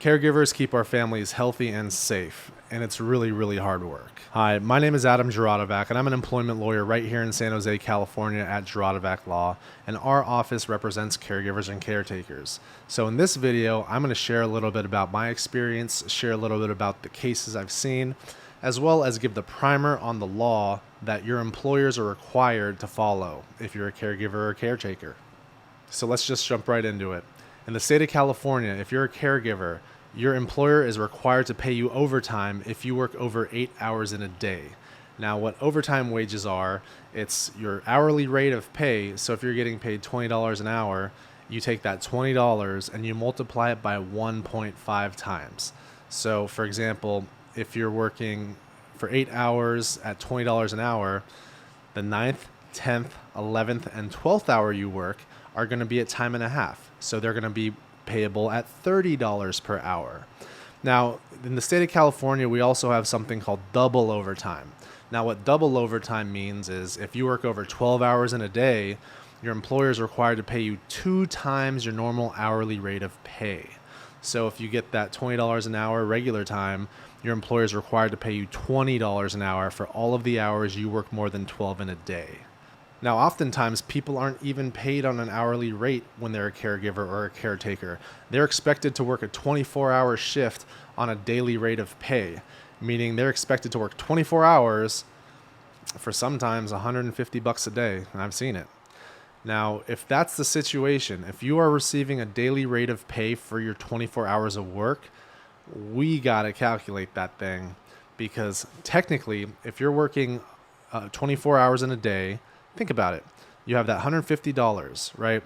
Caregivers keep our families healthy and safe, and it's really, really hard work. Hi, my name is Adam Juratovac, and I'm an employment lawyer right here in San Jose, California at Juratovac Law, and our office represents caregivers and caretakers. So in this video, I'm going to share a little bit about my experience, share a little bit about the cases I've seen, as well as give the primer on the law that your employers are required to follow if you're a caregiver or caretaker. So let's just jump right into it. In the state of California, if you're a caregiver, your employer is required to pay you overtime if you work over 8 hours in a day. Now, what overtime wages are, it's your hourly rate of pay. So if you're getting paid $20 an hour, you take that $20 and you multiply it by 1.5 times. So for example, if you're working for 8 hours at $20 an hour, the 9th, 10th, 11th, and 12th hour you work are going to be at time and a half. So they're going to be payable at $30 per hour. Now, in the state of California, we also have something called double overtime. Now, what double overtime means is if you work over 12 hours in a day, your employer is required to pay you 2 times your normal hourly rate of pay. So if you get that $20 an hour regular time, your employer is required to pay you $20 an hour for all of the hours you work more than 12 in a day. Now, oftentimes, people aren't even paid on an hourly rate when they're a caregiver or a caretaker. They're expected to work a 24-hour shift on a daily rate of pay, meaning they're expected to work 24 hours for sometimes $150 a day, and I've seen it. Now, if that's the situation, if you are receiving a daily rate of pay for your 24 hours of work, we got to calculate that thing, because technically, if you're working 24 hours in a day, think about it. You have that $150, right?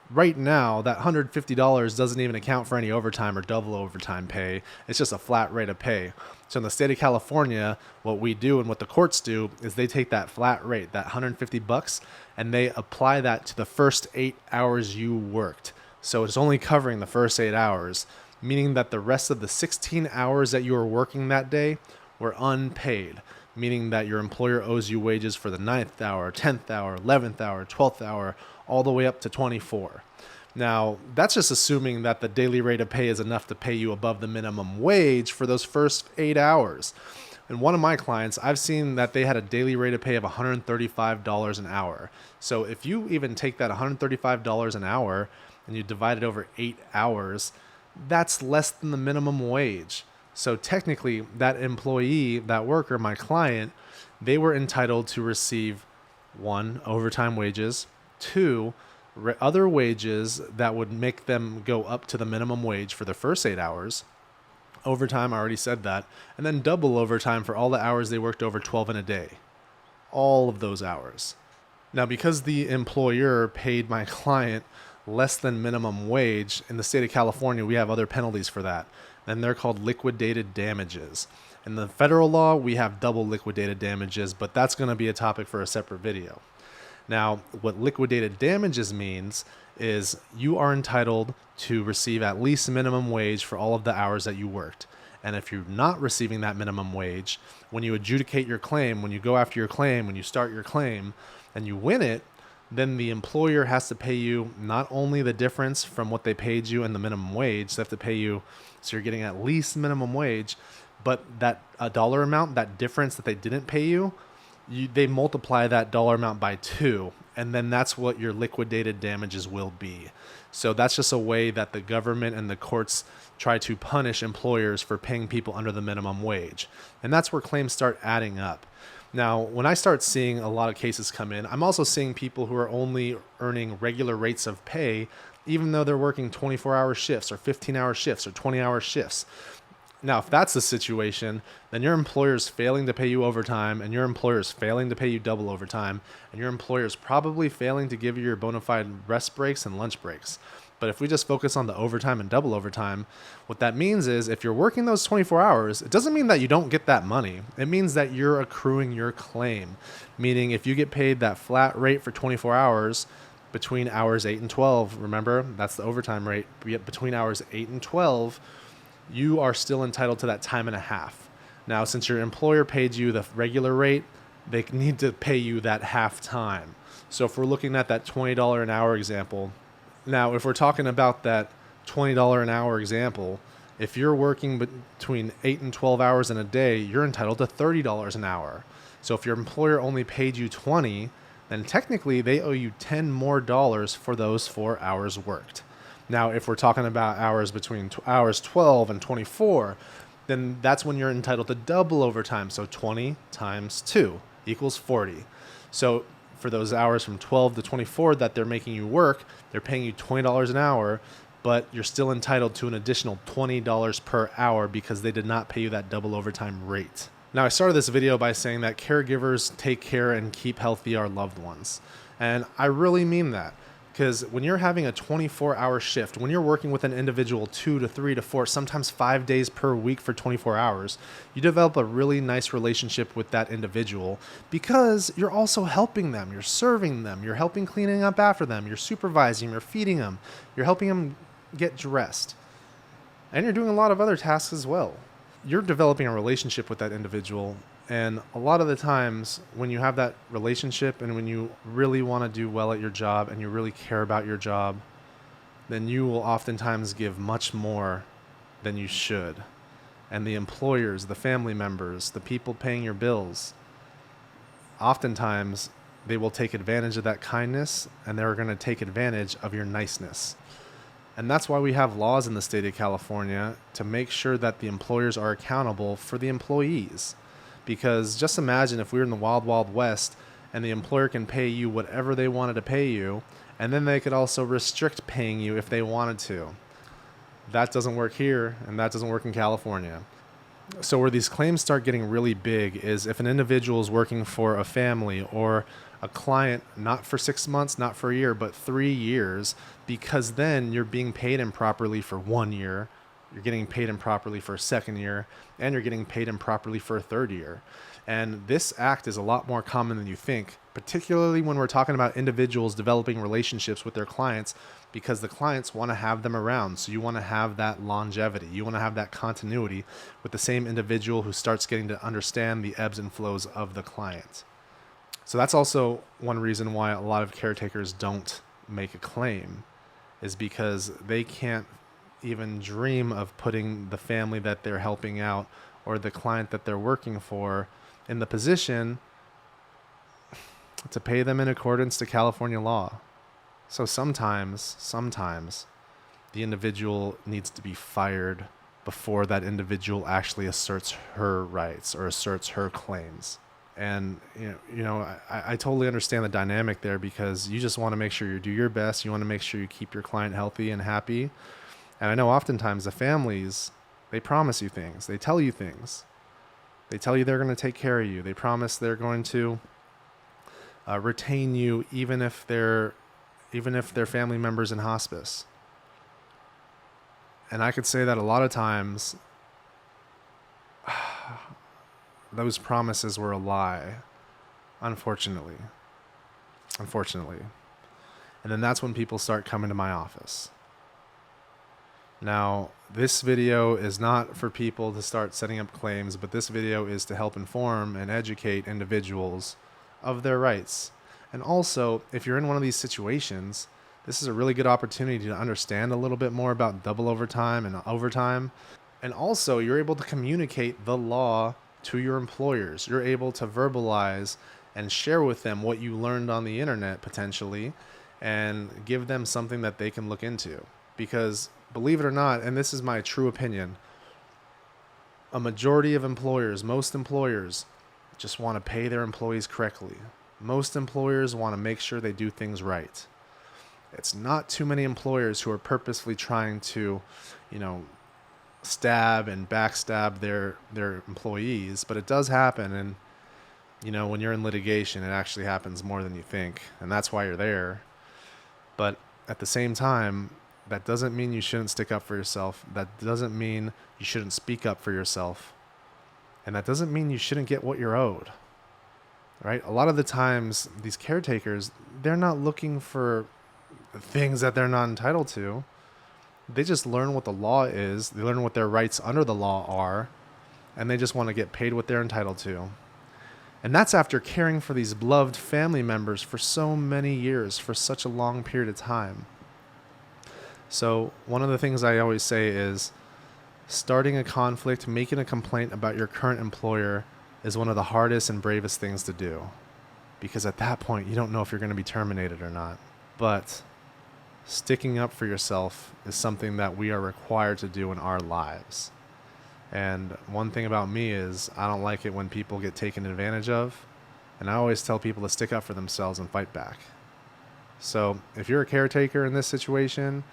Right now, that $150 doesn't even account for any overtime or double overtime pay. It's just a flat rate of pay. So in the state of California, what we do and what the courts do is they take that flat rate, that $150, and they apply that to the first 8 hours you worked. So it's only covering the first 8 hours, meaning that the rest of the 16 hours that you were working that day were unpaid, meaning that your employer owes you wages for the 9th hour, 10th hour, 11th hour, 12th hour, all the way up to 24. Now, that's just assuming that the daily rate of pay is enough to pay you above the minimum wage for those first 8 hours. And one of my clients, I've seen that they had a daily rate of pay of $135 an hour. So if you even take that $135 an hour and you divide it over 8 hours, that's less than the minimum wage. So technically, that employee, that worker, my client, they were entitled to receive 1, overtime wages, 2, other wages that would make them go up to the minimum wage for the first 8 hours. Overtime, I already said that. And then double overtime for all the hours they worked over 12 in a day. All of those hours. Now, because the employer paid my client less than minimum wage, in the state of California, we have other penalties for that. And they're called liquidated damages. In the federal law, we have double liquidated damages, but that's going to be a topic for a separate video. Now, what liquidated damages means is you are entitled to receive at least minimum wage for all of the hours that you worked. And if you're not receiving that minimum wage, when you adjudicate your claim, when you go after your claim, when you start your claim, and you win it, then the employer has to pay you not only the difference from what they paid you and the minimum wage, they have to pay you, so you're getting at least minimum wage, but that dollar amount, that difference that they didn't pay you, they multiply that dollar amount by 2, and then that's what your liquidated damages will be. So that's just a way that the government and the courts try to punish employers for paying people under the minimum wage. And that's where claims start adding up. Now, when I start seeing a lot of cases come in, I'm also seeing people who are only earning regular rates of pay, even though they're working 24-hour shifts or 15-hour shifts or 20-hour shifts. Now, if that's the situation, then your employer is failing to pay you overtime, and your employer is failing to pay you double overtime, and your employer is probably failing to give you your bona fide rest breaks and lunch breaks. But if we just focus on the overtime and double overtime, what that means is if you're working those 24 hours, it doesn't mean that you don't get that money. It means that you're accruing your claim, meaning if you get paid that flat rate for 24 hours between hours 8 and 12, remember, that's the overtime rate, between hours 8 and 12, you are still entitled to that time and a half. Now, since your employer paid you the regular rate, they need to pay you that half time. So if we're looking at that $20 an hour example, now if we're talking about that $20 an hour example, If you're working between 8 and 12 hours in a day, you're entitled to $30 an hour. So if your employer only paid you 20, then technically they owe you $10 more for those 4 hours worked. Now, if we're talking about hours between hours 12 and 24, then that's when you're entitled to double overtime. So 20 times 2 equals 40. So for those hours from 12 to 24 that they're making you work, they're paying you $20 an hour, but you're still entitled to an additional $20 per hour because they did not pay you that double overtime rate. Now, I started this video by saying that caregivers take care and keep healthy our loved ones. And I really mean that, because when you're having a 24-hour shift, when you're working with an individual 2 to 3 to 4, sometimes 5 days per week for 24 hours, you develop a really nice relationship with that individual because you're also helping them, you're serving them, you're helping cleaning up after them, you're supervising, you're feeding them, you're helping them get dressed, and you're doing a lot of other tasks as well. You're developing a relationship with that individual, and a lot of the times when you have that relationship and when you really want to do well at your job and you really care about your job, then you will oftentimes give much more than you should. And the employers, the family members, the people paying your bills, oftentimes they will take advantage of that kindness, and they're going to take advantage of your niceness. And that's why we have laws in the state of California to make sure that the employers are accountable for the employees. Because just imagine if we were in the wild, wild west and the employer can pay you whatever they wanted to pay you, and then they could also restrict paying you if they wanted to. That doesn't work here, and that doesn't work in California. So where these claims start getting really big is if an individual is working for a family or a client, not for 6 months, not for a year, but 3 years, because then you're being paid improperly for 1 year, you're getting paid improperly for a second year, and you're getting paid improperly for a third year. And this act is a lot more common than you think, particularly when we're talking about individuals developing relationships with their clients, because the clients want to have them around. So you want to have that longevity. You want to have that continuity with the same individual who starts getting to understand the ebbs and flows of the client. So that's also one reason why a lot of caretakers don't make a claim, is because they can't even dream of putting the family that they're helping out or the client that they're working for in the position to pay them in accordance to California law. So sometimes the individual needs to be fired before that individual actually asserts her rights or asserts her claims. And, I totally understand the dynamic there, because you just want to make sure you do your best. You want to make sure you keep your client healthy and happy. And I know oftentimes the families, they promise you things. They tell you things. They tell you they're going to take care of you. They promise they're going to retain you even if they're family members in hospice. And I could say that a lot of times those promises were a lie, unfortunately. And then that's when people start coming to my office. Now, this video is not for people to start setting up claims, but this video is to help inform and educate individuals of their rights. And also, if you're in one of these situations, this is a really good opportunity to understand a little bit more about double overtime and overtime. And also, you're able to communicate the law to your employers. You're able to verbalize and share with them what you learned on the internet potentially, and give them something that they can look into. Because believe it or not, and this is my true opinion, a majority of employers, most employers, just want to pay their employees correctly. Most employers want to make sure they do things right. It's not too many employers who are purposefully trying to, stab and backstab their employees, but it does happen. And, when you're in litigation, it actually happens more than you think. And that's why you're there. But at the same time, that doesn't mean you shouldn't stick up for yourself. That doesn't mean you shouldn't speak up for yourself. And that doesn't mean you shouldn't get what you're owed. Right? A lot of the times, these caretakers, they're not looking for things that they're not entitled to. They just learn what the law is. They learn what their rights under the law are. And they just want to get paid what they're entitled to. And that's after caring for these beloved family members for so many years, for such a long period of time. So one of the things I always say is, Starting a conflict, making a complaint about your current employer is one of the hardest and bravest things to do, because at that point you don't know if you're going to be terminated or not. But sticking up for yourself is something that we are required to do in our lives. And one thing about me is I don't like it when people get taken advantage of, and I always tell people to stick up for themselves and fight back. So if you're a caretaker in this situation,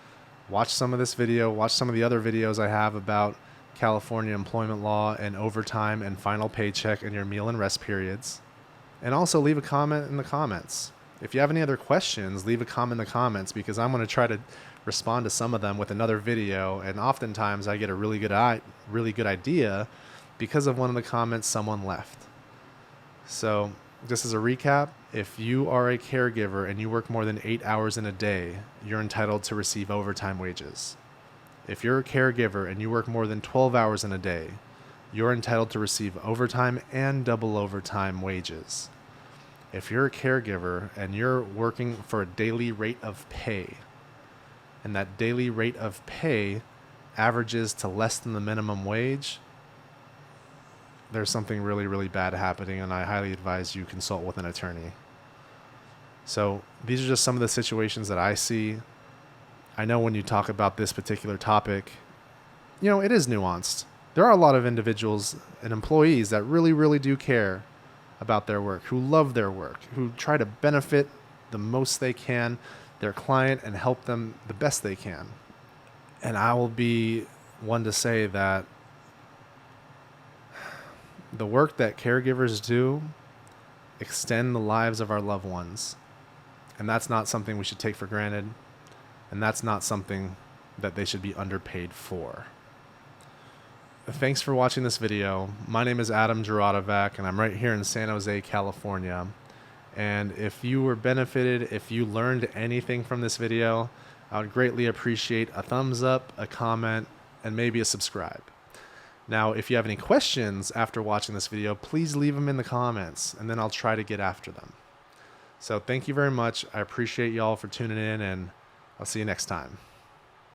watch some of this video, watch some of the other videos I have about California employment law and overtime and final paycheck and your meal and rest periods. And also leave a comment in the comments. If you have any other questions, leave a comment in the comments, because I'm going to try to respond to some of them with another video. And oftentimes I get a really good idea because of one of the comments someone left. So just as a recap, if you are a caregiver and you work more than 8 hours in a day, you're entitled to receive overtime wages. If you're a caregiver and you work more than 12 hours in a day, you're entitled to receive overtime and double overtime wages. If you're a caregiver and you're working for a daily rate of pay, and that daily rate of pay averages to less than the minimum wage, there's something really, really bad happening, and I highly advise you consult with an attorney. So these are just some of the situations that I see. I know when you talk about this particular topic, it is nuanced. There are a lot of individuals and employees that really, really do care about their work, who love their work, who try to benefit the most they can their client and help them the best they can. And I will be one to say that the work that caregivers do extend the lives of our loved ones. And that's not something we should take for granted. And that's not something that they should be underpaid for. Thanks for watching this video. My name is Adam Juratovac, and I'm right here in San Jose, California. And if you were benefited, if you learned anything from this video, I would greatly appreciate a thumbs up, a comment, and maybe a subscribe. Now, if you have any questions after watching this video, please leave them in the comments, and then I'll try to get after them. So thank you very much. I appreciate y'all for tuning in, and I'll see you next time.